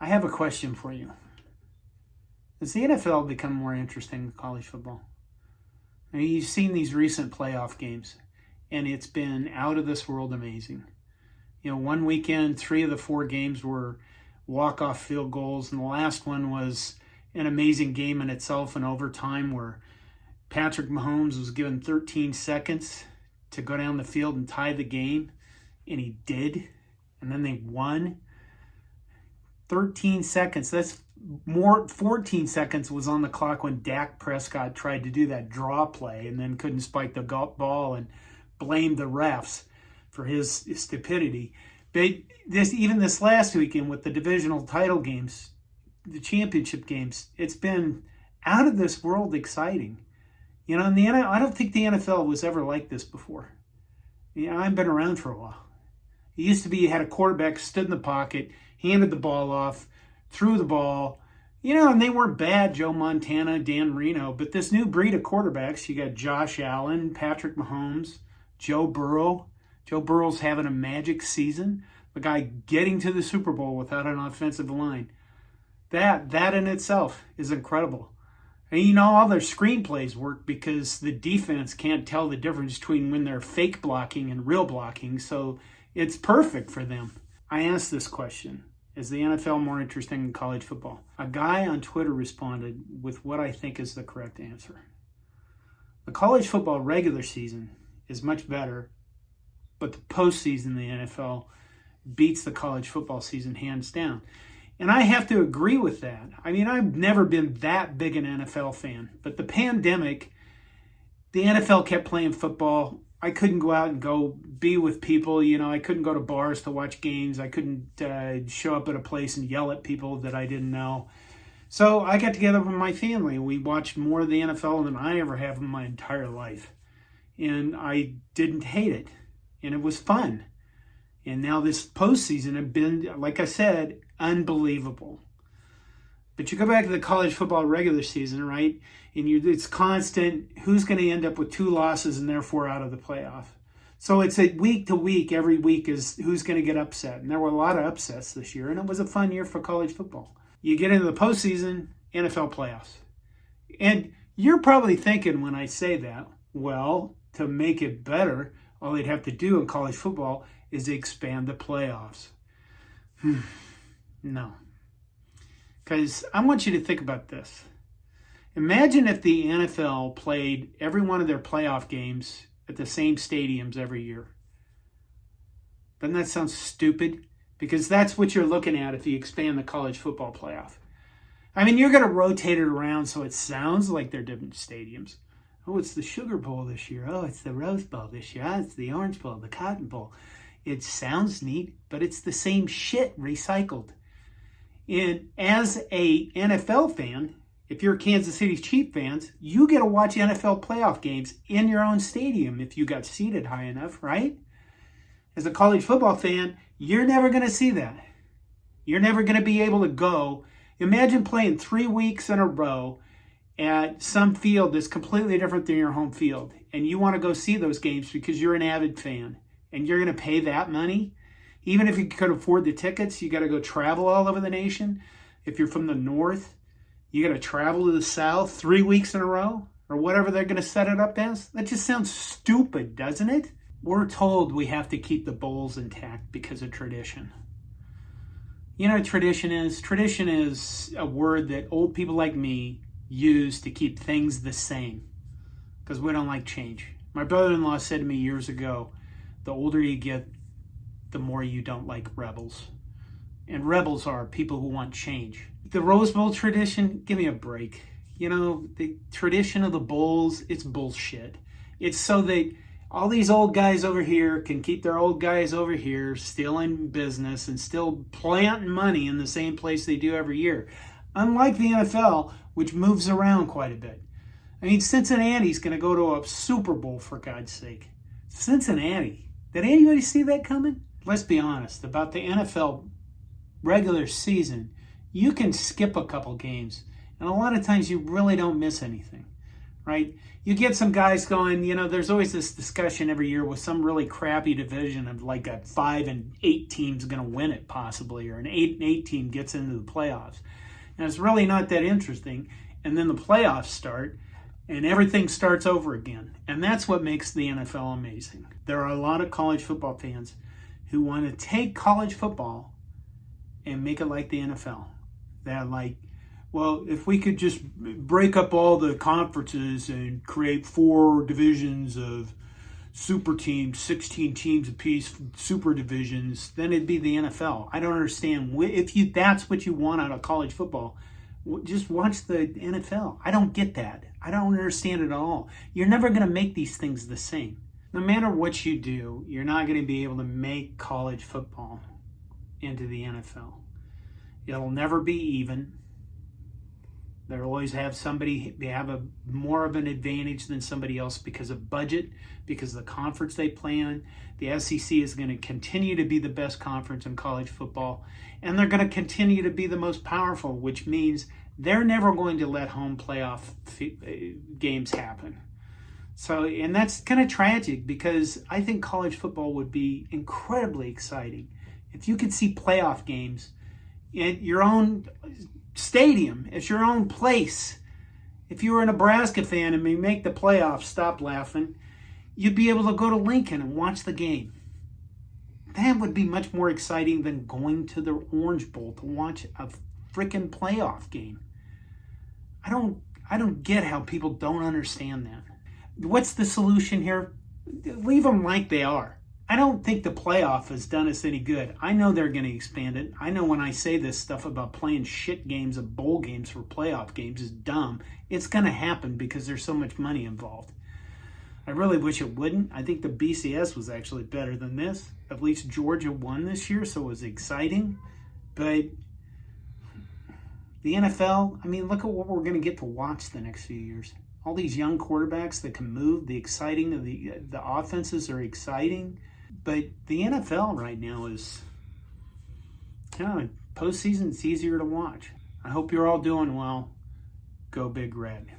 I have a question for you. Has the NFL become more interesting than college football? I mean, you've seen these recent playoff games, and it's been out of this world amazing. You know, one weekend, 3 of the 4 games were walk-off field goals, and the last one was an amazing game in itself in overtime where Patrick Mahomes was given 13 seconds to go down the field and tie the game, and he did, and then they won. 13 seconds, that's more. 14 seconds was on the clock when Dak Prescott tried to do that draw play and then couldn't spike the ball and blamed the refs for his stupidity. But this last weekend with the divisional title games, the championship games, it's been out of this world exciting. You know, I don't think the NFL was ever like this before. You know, I've been around for a while. It used to be you had a quarterback stood in the pocket, handed the ball off, threw the ball, you know, and they weren't bad, Joe Montana, Dan Marino, but this new breed of quarterbacks, you got Josh Allen, Patrick Mahomes, Joe Burrow. Joe Burrow's having a magic season. The guy getting to the Super Bowl without an offensive line. That in itself is incredible. And you know, all their screenplays work because the defense can't tell the difference between when they're fake blocking and real blocking, so it's perfect for them. I asked this question: is the NFL more interesting than college football? A guy on Twitter responded with what I think is the correct answer. The college football regular season is much better, but the postseason in the NFL beats the college football season hands down. And I have to agree with that. I mean, I've never been that big an NFL fan, but the pandemic, the NFL kept playing football. I couldn't go out and go be with people. You know, I couldn't go to bars to watch games. I couldn't show up at a place and yell at people that I didn't know. So I got together with my family and we watched more of the NFL than I ever have in my entire life. And I didn't hate it. And it was fun. And now this postseason has been, like I said, unbelievable. But you go back to the college football regular season, right? And it's constant. Who's going to end up with 2 losses and therefore out of the playoff? So it's a week to week. Every week is who's going to get upset. And there were a lot of upsets this year. And it was a fun year for college football. You get into the postseason, NFL playoffs. And you're probably thinking when I say that, well, to make it better, all they'd have to do in college football is expand the playoffs. No. Because I want you to think about this. Imagine if the NFL played every one of their playoff games at the same stadiums every year. Doesn't that sound stupid? Because that's what you're looking at if you expand the college football playoff. I mean, you're going to rotate it around so it sounds like they're different stadiums. Oh, it's the Sugar Bowl this year. Oh, it's the Rose Bowl this year. Oh, it's the Orange Bowl, the Cotton Bowl. It sounds neat, but it's the same shit recycled. And as a NFL fan, if you're Kansas City Chiefs fans, you get to watch NFL playoff games in your own stadium if you got seated high enough, right? As a college football fan, you're never going to see that. You're never going to be able to go. Imagine playing 3 weeks in a row at some field that's completely different than your home field, and you want to go see those games because you're an avid fan, and you're going to pay that money. Even if you could afford the tickets, you got to go travel all over the nation. If you're from the north, you got to travel to the south 3 weeks in a row, or whatever they're going to set it up as. That just sounds stupid, doesn't it? We're told we have to keep the bowls intact because of tradition. You know what tradition is? Tradition is a word that old people like me use to keep things the same because we don't like change. My brother-in-law said to me years ago, the older you get, the more you don't like rebels. And rebels are people who want change. The Rose Bowl tradition, give me a break. You know, the tradition of the bowls, it's bullshit. It's so that all these old guys over here can keep their old guys over here still in business and still planting money in the same place they do every year. Unlike the NFL, which moves around quite a bit. I mean, Cincinnati's going to go to a Super Bowl, for God's sake. Cincinnati. Did anybody see that coming? Let's be honest, about the NFL regular season, you can skip a couple games, and a lot of times you really don't miss anything, right? You get some guys going, there's always this discussion every year with some really crappy division of like a 5-8 team's going to win it possibly, or an 8-8 team gets into the playoffs. And it's really not that interesting. And then the playoffs start and everything starts over again. And that's what makes the NFL amazing. There are a lot of college football fans who want to take college football and make it like the NFL. They're like, well, if we could just break up all the conferences and create 4 divisions of super teams, 16 teams apiece, super divisions, then it'd be the NFL. I don't understand. If that's what you want out of college football, just watch the NFL. I don't get that. I don't understand it at all. You're never going to make these things the same. No matter what you do, you're not going to be able to make college football into the NFL. It'll never be even. They'll always have somebody have more of an advantage than somebody else because of budget, because of the conference they play in. The SEC is going to continue to be the best conference in college football, and they're going to continue to be the most powerful, which means they're never going to let home playoff games happen. So, and that's kind of tragic because I think college football would be incredibly exciting if you could see playoff games at your own stadium, at your own place. If you were a Nebraska fan and we make the playoffs, stop laughing, you'd be able to go to Lincoln and watch the game. That would be much more exciting than going to the Orange Bowl to watch a freaking playoff game. I don't get how people don't understand that. What's the solution here? Leave them like they are. I don't think the playoff has done us any good. I know they're going to expand it. I know when I say this stuff about playing shit games of bowl games for playoff games is dumb. It's going to happen because there's so much money involved. I really wish it wouldn't. I think the BCS was actually better than this. At least Georgia won this year, so it was exciting. But the NFL, I mean, look at what we're going to get to watch the next few years. All these young quarterbacks that can move, the offenses are exciting. But the NFL right now is postseason. It's easier to watch. I hope you're all doing well. Go Big Red.